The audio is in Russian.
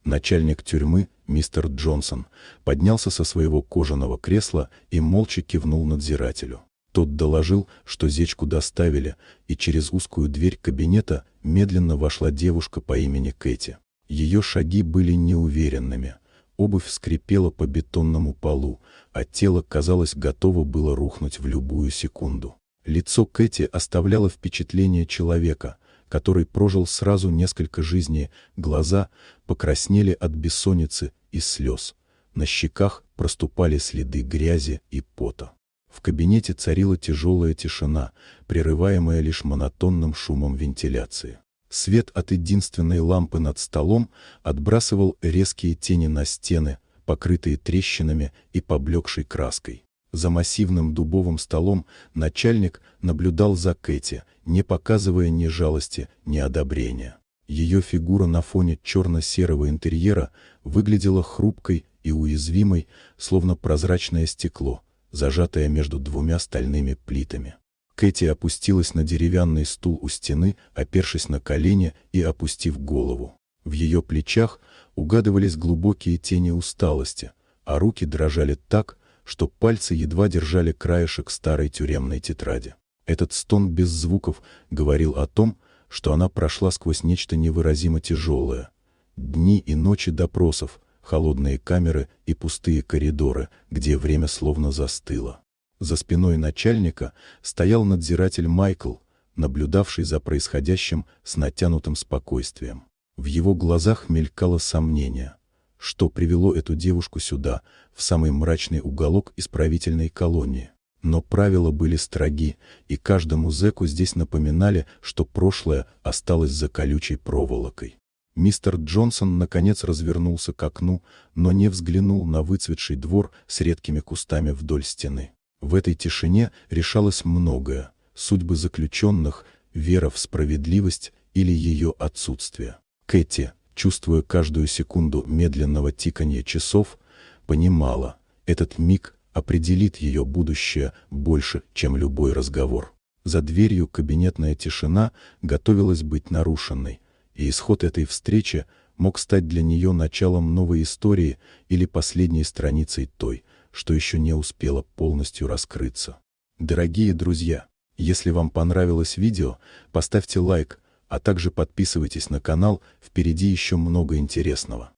Начальник тюрьмы, мистер Джонсон, поднялся со своего кожаного кресла и молча кивнул надзирателю. Тот доложил, что Зечку доставили, и через узкую дверь кабинета медленно вошла девушка по имени Кэти. Ее шаги были неуверенными, обувь скрипела по бетонному полу, а тело, казалось, готово было рухнуть в любую секунду. Лицо Кэти оставляло впечатление человека, который прожил сразу несколько жизней, глаза покраснели от бессонницы и слез, на щеках проступали следы грязи и пота. В кабинете царила тяжелая тишина, прерываемая лишь монотонным шумом вентиляции. Свет от единственной лампы над столом отбрасывал резкие тени на стены, покрытые трещинами и поблекшей краской. За массивным дубовым столом начальник наблюдал за Кэти, не показывая ни жалости, ни одобрения. Ее фигура на фоне черно-серого интерьера выглядела хрупкой и уязвимой, словно прозрачное стекло, зажатое между двумя стальными плитами. Кэти опустилась на деревянный стул у стены, опершись на колени и опустив голову. В ее плечах угадывались глубокие тени усталости, а руки дрожали так, что пальцы едва держали краешек старой тюремной тетради. Этот стон без звуков говорил о том, что она прошла сквозь нечто невыразимо тяжелое. Дни и ночи допросов, холодные камеры и пустые коридоры, где время словно застыло. За спиной начальника стоял надзиратель Майкл, наблюдавший за происходящим с натянутым спокойствием. В его глазах мелькало сомнение, что привело эту девушку сюда, в самый мрачный уголок исправительной колонии. Но правила были строги, и каждому зэку здесь напоминали, что прошлое осталось за колючей проволокой. Мистер Джонсон наконец развернулся к окну, но не взглянул на выцветший двор с редкими кустами вдоль стены. В этой тишине решалось многое: судьбы заключенных, вера в справедливость или ее отсутствие. Кэти, чувствуя каждую секунду медленного тиканья часов, понимала, этот миг определит ее будущее больше, чем любой разговор. За дверью кабинетная тишина готовилась быть нарушенной, и исход этой встречи мог стать для нее началом новой истории или последней страницей той, что еще не успела полностью раскрыться. Дорогие друзья, если вам понравилось видео, поставьте лайк, а также подписывайтесь на канал, впереди еще много интересного.